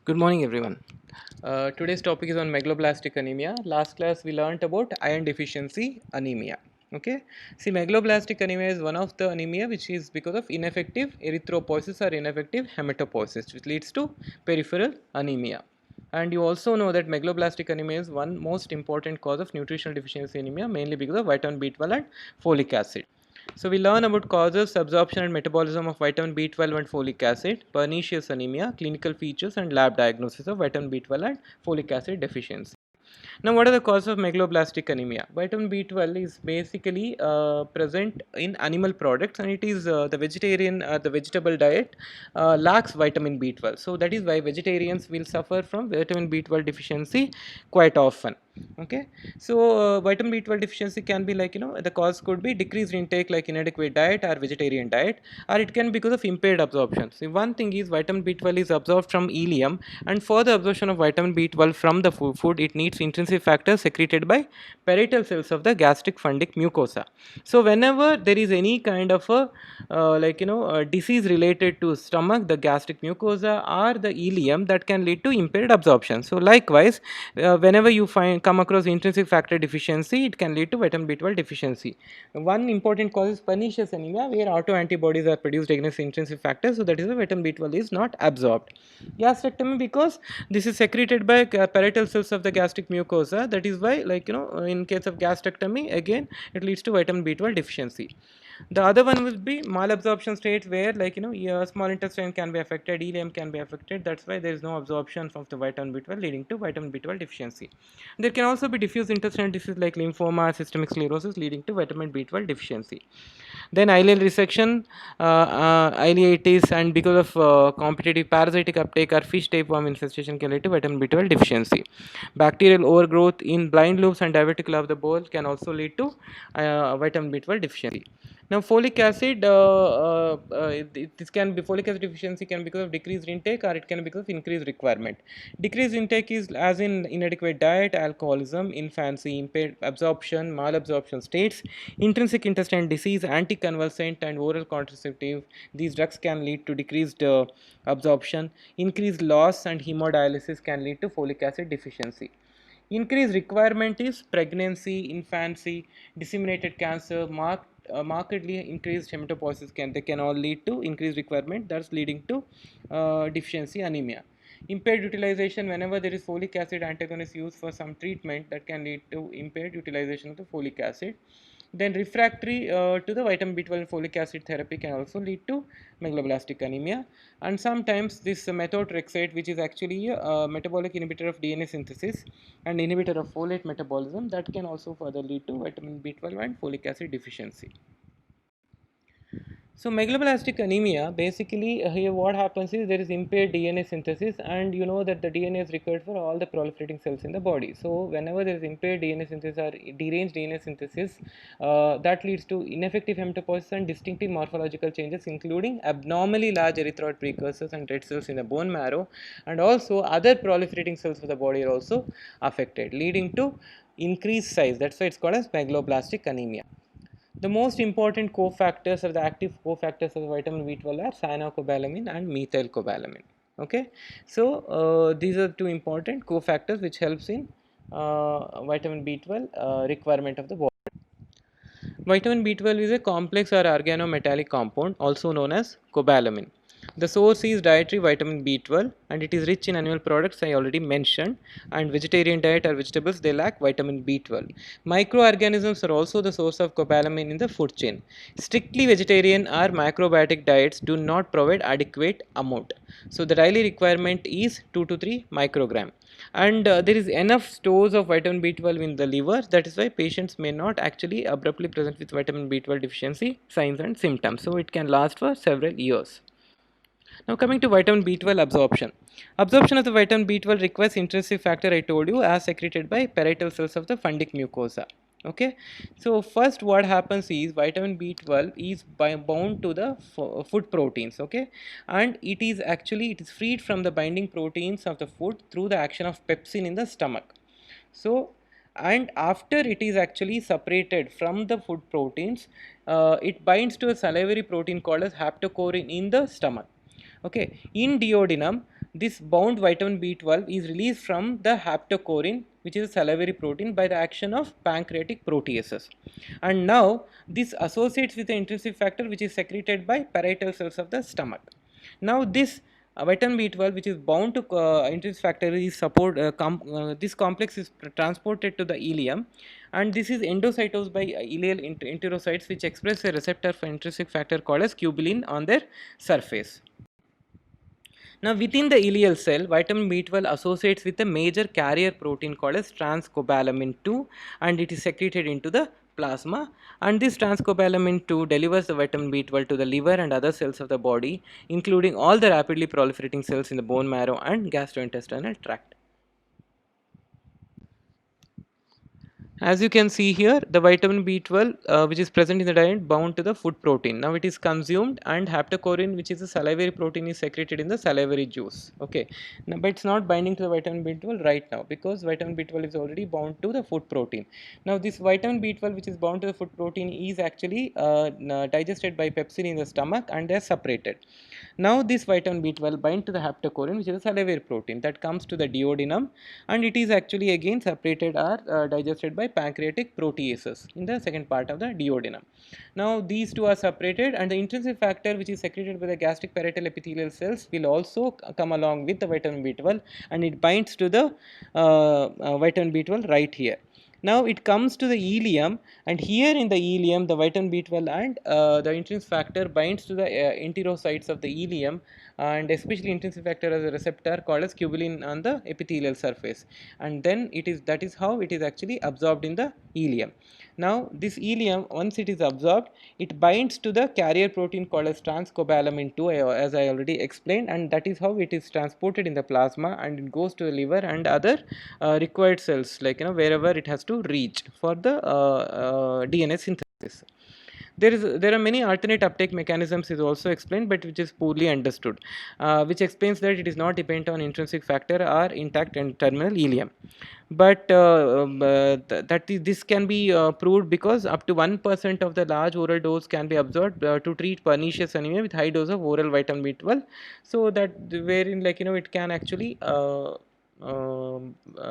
Good morning, everyone. Today's topic is on megaloblastic anemia. Last class we learnt about iron deficiency anemia. Okay, see, megaloblastic anemia is one of the anemia which is because of ineffective erythropoiesis or ineffective hematopoiesis, which leads to peripheral anemia. And you also know that megaloblastic anemia is one most important cause of nutritional deficiency anemia, mainly because of vitamin B12 and folic acid. So we learn about causes, absorption and metabolism of vitamin B12 and folic acid, pernicious anemia, clinical features and lab diagnosis of vitamin B12 and folic acid deficiency. Now, what are the causes of megaloblastic anemia? Vitamin B12 is basically present in animal products, and it is the vegetable diet lacks vitamin B12. So that is why vegetarians will suffer from vitamin B12 deficiency quite often. Okay, so vitamin B12 deficiency can be like, the cause could be decreased intake like inadequate diet or vegetarian diet, or it can be because of impaired absorption. So one thing is vitamin B12 is absorbed from ileum, and for the absorption of vitamin B12 from the food, it needs intrinsic factors secreted by parietal cells of the gastric fundic mucosa. So whenever there is any kind of a disease related to stomach, the gastric mucosa or the ileum, that can lead to impaired absorption. So likewise, whenever you come across intrinsic factor deficiency, it can lead to vitamin B12 deficiency. One important cause is pernicious anemia, where autoantibodies are produced against intrinsic factors, so that is why vitamin B12 is not absorbed. Gastrectomy, because this is secreted by parietal cells of the gastric mucosa, that is why, in case of gastrectomy, again it leads to vitamin B12 deficiency. The other one will be malabsorption state, where your small intestine can be affected, ileum can be affected. That's why there is no absorption of the vitamin B12, leading to vitamin B12 deficiency. There can also be diffuse intestinal disease like lymphoma, systemic sclerosis, leading to vitamin B12 deficiency. Then ileal resection, ileitis, and because of competitive parasitic uptake or fish tapeworm infestation can lead to vitamin B12 deficiency. Bacterial overgrowth in blind loops and diverticle of the bowel can also lead to vitamin B12 deficiency. Now, folic acid, this can be folic acid deficiency can be because of decreased intake, or it can be because of increased requirement. Decreased intake is as in inadequate diet, alcoholism, infancy, impaired absorption, malabsorption states, intrinsic intestine disease, anticonvulsant, and oral contraceptive. These drugs can lead to decreased absorption. Increased loss and hemodialysis can lead to folic acid deficiency. Increased requirement is pregnancy, infancy, disseminated cancer, markedly increased hematopoiesis can all lead to increased requirement, that's leading to deficiency anemia. Impaired utilization, whenever there is folic acid antagonist used for some treatment, that can lead to impaired utilization of the folic acid. Then refractory to the vitamin B12 and folic acid therapy can also lead to megaloblastic anemia. And sometimes this methotrexate, which is actually a metabolic inhibitor of DNA synthesis and inhibitor of folate metabolism, that can also further lead to vitamin B12 and folic acid deficiency. So megaloblastic anemia, basically here what happens is there is impaired DNA synthesis, and you know that the DNA is required for all the proliferating cells in the body. So whenever there is impaired DNA synthesis or deranged DNA synthesis, that leads to ineffective hematopoiesis and distinctive morphological changes, including abnormally large erythroid precursors and red cells in the bone marrow, and also other proliferating cells of the body are also affected, leading to increased size. That's why it's called as megaloblastic anemia. The most important cofactors or the active cofactors of the vitamin B12 are cyanocobalamin and methylcobalamin. Okay, so these are two important cofactors which helps in vitamin B12 requirement of the body. Vitamin B12 is a complex or organometallic compound also known as cobalamin. The source is dietary vitamin B12, and it is rich in animal products I already mentioned, and vegetarian diet or vegetables they lack vitamin B12. Microorganisms are also the source of cobalamin in the food chain. Strictly vegetarian or macrobiotic diets do not provide adequate amount. So the daily requirement is 2 to 3 microgram, and there is enough stores of vitamin B12 in the liver. That is why patients may not actually abruptly present with vitamin B12 deficiency signs and symptoms, so it can last for several years. Now coming to vitamin B12 absorption. Absorption of the vitamin B12 requires intrinsic factor I told you as secreted by parietal cells of the fundic mucosa. Okay, so first what happens is vitamin B12 is bound to the food proteins. Okay, and it is freed from the binding proteins of the food through the action of pepsin in the stomach. So, and after it is actually separated from the food proteins, it binds to a salivary protein called as haptocorin in the stomach. Okay, in duodenum, this bound vitamin B12 is released from the haptocorrin, which is a salivary protein, by the action of pancreatic proteases. And now this associates with the intrinsic factor which is secreted by parietal cells of the stomach. Now this vitamin B12 which is bound to intrinsic factor is this complex is transported to the ileum, and this is endocytosed by ileal enterocytes which express a receptor for intrinsic factor called as cubilin on their surface. Now within the ileal cell, vitamin B12 associates with a major carrier protein called as transcobalamin 2, and it is secreted into the plasma, and this transcobalamin 2 delivers the vitamin B12 to the liver and other cells of the body, including all the rapidly proliferating cells in the bone marrow and gastrointestinal tract. As you can see here, the vitamin B12 which is present in the diet bound to the food protein. Now it is consumed, and haptocorrin, which is a salivary protein, is secreted in the salivary juice. Okay, now, but it's not binding to the vitamin B12 right now because vitamin B12 is already bound to the food protein. Now this vitamin B12 which is bound to the food protein is actually digested by pepsin in the stomach, and they are separated. Now this vitamin B12 binds to the haptocorrin, which is a salivary protein, that comes to the duodenum, and it is actually again separated or digested by pancreatic proteases in the second part of the duodenum. Now these two are separated, and the intrinsic factor which is secreted by the gastric parietal epithelial cells will also come along with the vitamin B12, and it binds to the vitamin B12 right here. Now it comes to the ileum, and here in the ileum the vitamin B12 and the intrinsic factor binds to the enterocytes of the ileum, and especially intrinsic factor as a receptor called as cubilin on the epithelial surface, and then that is how it is actually absorbed in the ileum. Now this ileum, once it is absorbed, it binds to the carrier protein called as transcobalamin 2, as I already explained, and that is how it is transported in the plasma, and it goes to the liver and other required cells, like wherever it has to reach for the DNA synthesis. There are many alternate uptake mechanisms is also explained, but which is poorly understood, which explains that it is not dependent on intrinsic factor or intact and terminal ileum. But this can be proved because up to 1% of the large oral dose can be absorbed to treat pernicious anemia with high dose of oral vitamin B12, so that wherein, like it can actually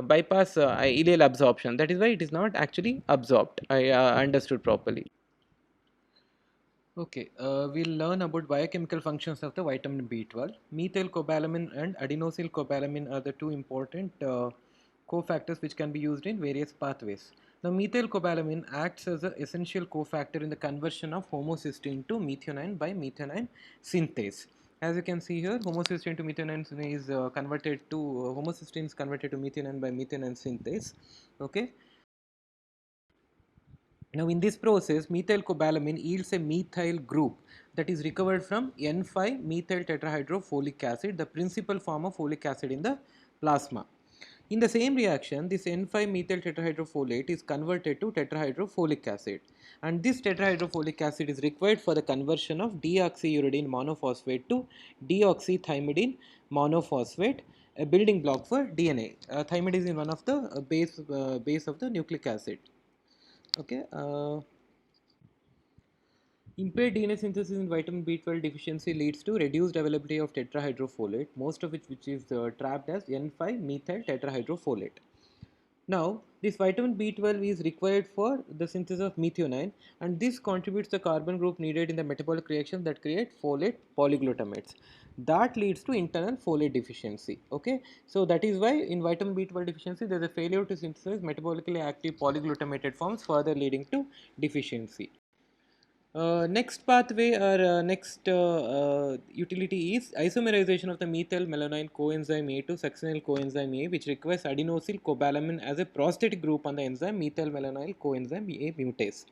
bypass ileal absorption. That is why it is not actually absorbed. I understood properly. Okay, we'll learn about biochemical functions of the vitamin B12. Methylcobalamin and adenosylcobalamin are the two important cofactors which can be used in various pathways. Now, methylcobalamin acts as an essential cofactor in the conversion of homocysteine to methionine by methionine synthase. As you can see here, homocysteine to methionine is converted to homocysteine is converted to methionine by methionine synthase. Okay. Now in this process, methylcobalamin yields a methyl group that is recovered from N5-methyl tetrahydrofolic acid, the principal form of folic acid in the plasma. In the same reaction, this N5-methyl tetrahydrofolate is converted to tetrahydrofolic acid, and this tetrahydrofolic acid is required for the conversion of deoxyuridine monophosphate to deoxythymidine monophosphate, a building block for DNA. Thymidine is one of the base of the nucleic acid. Okay. Impaired DNA synthesis in vitamin B12 deficiency leads to reduced availability of tetrahydrofolate, most of which is trapped as N5-methyl tetrahydrofolate. Now, this vitamin B12 is required for the synthesis of methionine, and this contributes the carbon group needed in the metabolic reaction that create folate polyglutamates. That leads to internal folate deficiency. Okay, so that is why in vitamin B12 deficiency there is a failure to synthesize metabolically active polyglutamated forms, further leading to deficiency. Next pathway or next utility is isomerization of the methyl malonyl coenzyme A to succinyl coenzyme A, which requires adenosyl cobalamin as a prosthetic group on the enzyme methyl malonyl coenzyme A mutase.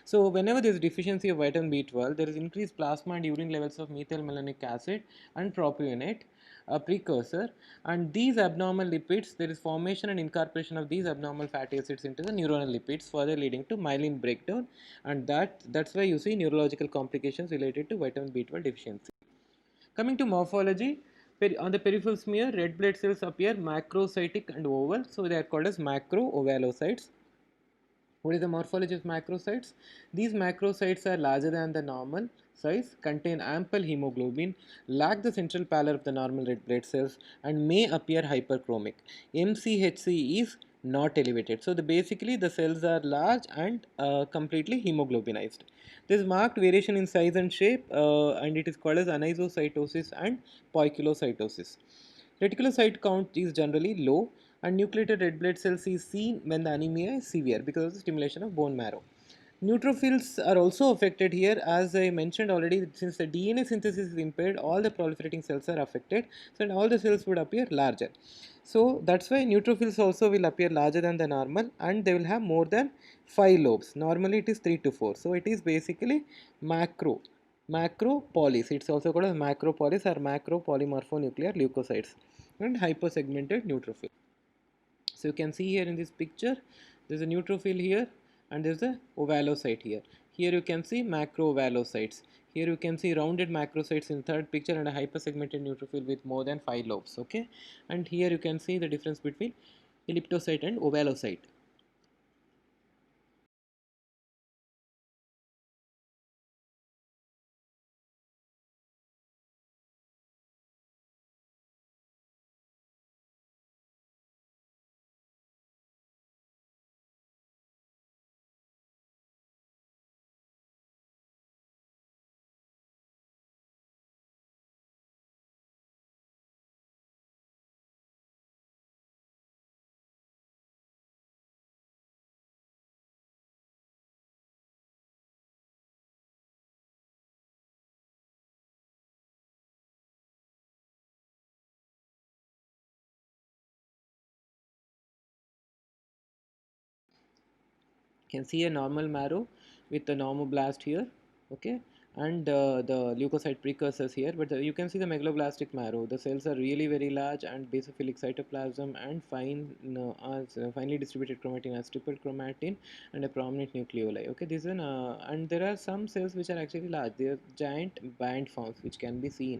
So whenever there is deficiency of vitamin B12, there is increased plasma and urine levels of methyl malonic acid and propionate, a precursor, and these abnormal lipids, there is formation and incorporation of these abnormal fatty acids into the neuronal lipids, further leading to myelin breakdown, and that's why you see neurological complications related to vitamin B12 deficiency. Coming to morphology, on the peripheral smear, red blood cells appear macrocytic and oval, so they are called as macroovalocytes. What is the morphology of macrocytes? These macrocytes are larger than the normal size, contain ample hemoglobin, lack the central pallor of the normal red blood cells, and may appear hyperchromic. MCHC is not elevated. So basically the cells are large and completely hemoglobinized. There is marked variation in size and shape, and it is called as anisocytosis and poikilocytosis. Reticulocyte count is generally low, and nucleated red blood cells is seen when the anemia is severe because of the stimulation of bone marrow. Neutrophils are also affected here, as I mentioned already. Since the DNA synthesis is impaired, all the proliferating cells are affected, so all the cells would appear larger. So that's why neutrophils also will appear larger than the normal, and they will have more than 5 lobes. Normally it is 3 to 4. So it is basically macropolis. It's also called as macropolis or macropolymorphonuclear leukocytes and hyposegmented neutrophil. So you can see here in this picture, there's a neutrophil here and there's a ovalocyte here. Here you can see macrovalocytes. Here you can see rounded macrocytes in third picture and a hypersegmented neutrophil with more than 5 lobes. Okay, and here you can see the difference between elliptocyte and ovalocyte. Can see a normal marrow with the normoblast here, okay, and the leukocyte precursors here, but you can see the megaloblastic marrow. The cells are really very large and basophilic cytoplasm and finely distributed chromatin as triple chromatin and a prominent nucleoli. Okay, this is and there are some cells which are actually large. They are giant band forms which can be seen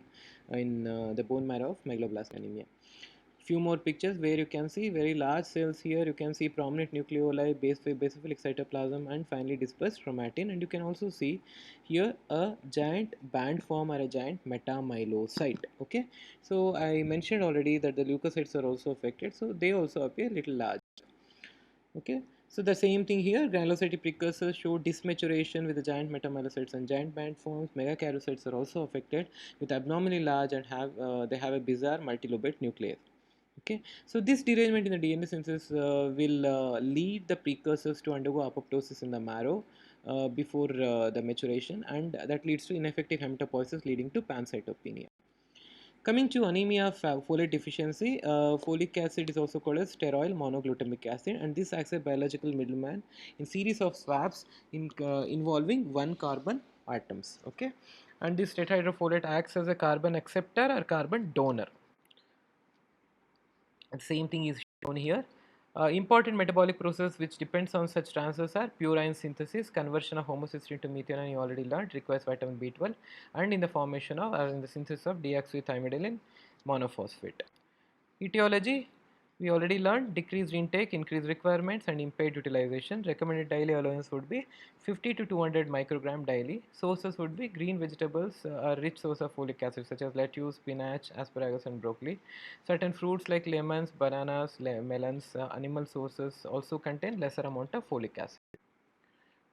in the bone marrow of megaloblastic anemia. Few more pictures where you can see very large cells. Here you can see prominent nucleoli, basophilic cytoplasm and finely dispersed chromatin, and you can also see here a giant band form or a giant metamyelocyte. Okay, so I mentioned already that the leukocytes are also affected, so they also appear little large. Okay, so the same thing here, granulocytic precursors show dysmaturation with the giant metamyelocytes and giant band forms. Megakaryocytes are also affected with abnormally large and they have a bizarre multilobate nucleus. Okay, so this derangement in the DNA synthesis will lead the precursors to undergo apoptosis in the marrow before the maturation, and that leads to ineffective hematopoiesis leading to pancytopenia. Coming to anemia of folate deficiency, folic acid is also called as steroid monoglutamic acid, and this acts as a biological middleman in series of swaps involving one carbon atoms. Okay, and this tetrahydrofolate acts as a carbon acceptor or carbon donor. The same thing is shown here. Important metabolic process which depends on such transfers are purine synthesis, conversion of homocysteine to methionine, you already learned, requires vitamin B12, and in the formation of or in the synthesis of deoxythymidine monophosphate. Etiology, we already learned, decreased intake, increased requirements and impaired utilization. Recommended daily allowance would be 50 to 200 microgram daily. Sources would be green vegetables are rich source of folic acid such as lettuce, spinach, asparagus and broccoli. Certain fruits like lemons, bananas, melons, animal sources also contain lesser amount of folic acid.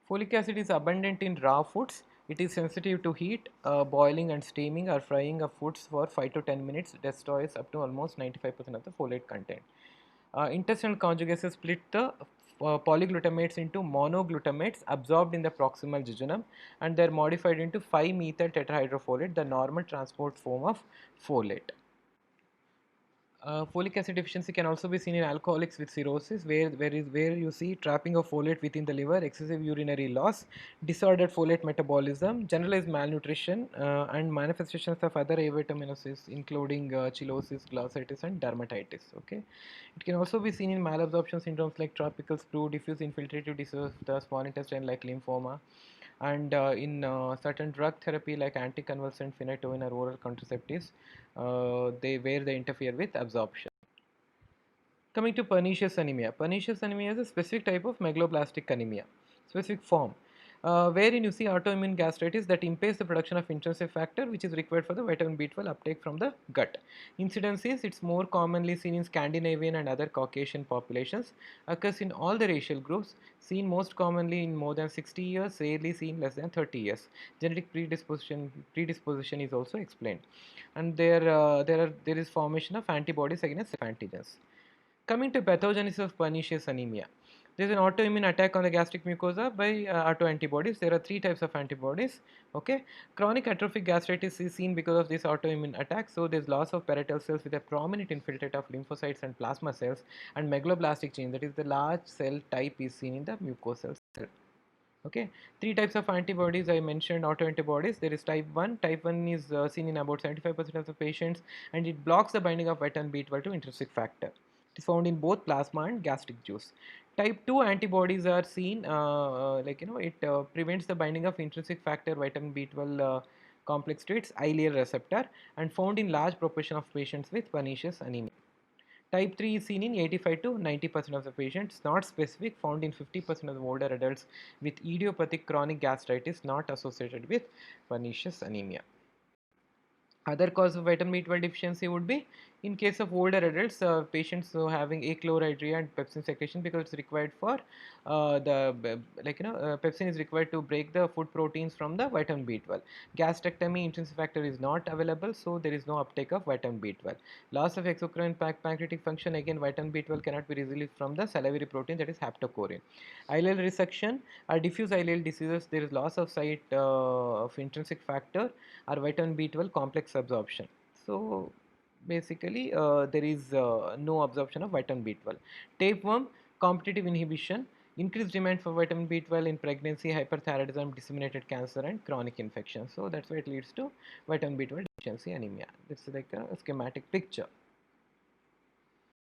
Folic acid is abundant in raw foods. It is sensitive to heat. Boiling and steaming or frying of foods for 5 to 10 minutes destroys up to almost 95% of the folate content. Intestinal conjugases split the polyglutamates into monoglutamates absorbed in the proximal jejunum, and they are modified into 5-methyl tetrahydrofolate, the normal transport form of folate. Folic acid deficiency can also be seen in alcoholics with cirrhosis, where you see trapping of folate within the liver, excessive urinary loss, disordered folate metabolism, generalized malnutrition, and manifestations of other avitaminosis, including cheilosis, glossitis, and dermatitis. Okay, it can also be seen in malabsorption syndromes like tropical sprue, diffuse infiltrative disease of the small intestine like lymphoma, and in certain drug therapy like anticonvulsant, phenytoin, or oral contraceptives, they interfere with absorption. Coming to pernicious anemia. Pernicious anemia is a specific type of megaloblastic anemia, specific form. wherein you see autoimmune gastritis that impairs the production of intrinsic factor which is required for the vitamin B12 uptake from the gut. Incidence is it's more commonly seen in Scandinavian and other Caucasian populations, occurs in all the racial groups, seen most commonly in more than 60 years, rarely seen less than 30 years. Genetic predisposition is also explained, and there is formation of antibodies against antigens. Coming to pathogenesis of pernicious anemia. There is an autoimmune attack on the gastric mucosa by autoantibodies. There are three types of antibodies. Okay, chronic atrophic gastritis is seen because of this autoimmune attack. So there is loss of parietal cells with a prominent infiltrate of lymphocytes and plasma cells, and megaloblastic change, that is the large cell type, is seen in the mucosal cell. Okay, three types of antibodies I mentioned, autoantibodies. There is type 1. Type 1 is seen in about 75% of the patients, and it blocks the binding of vitamin B12 to intrinsic factor. It is found in both plasma and gastric juice. Type 2 antibodies are seen, it prevents the binding of intrinsic factor vitamin B12 complex to its ileal receptor, and found in large proportion of patients with pernicious anemia. Type 3 is seen in 85 to 90% of the patients, not specific, found in 50% of the older adults with idiopathic chronic gastritis not associated with pernicious anemia. Other cause of vitamin B12 deficiency would be, in case of older adults, patients who having achlorhydria and pepsin secretion, because it's required for pepsin is required to break the food proteins from the vitamin B12. Gastrectomy intrinsic factor is not available, so there is no uptake of vitamin B12. Loss of exocrine pancreatic function, again vitamin B12 cannot be released from the salivary protein, that is haptocorrin. Ileal resection or diffuse ileal diseases, there is loss of site of intrinsic factor or vitamin B12 complex absorption. So basically there is no absorption of vitamin B12. Tapeworm, competitive inhibition, increased demand for vitamin B12 in pregnancy, hyperthyroidism, disseminated cancer, and chronic infection. So that's why it leads to vitamin B12 deficiency anemia. This is like a schematic picture.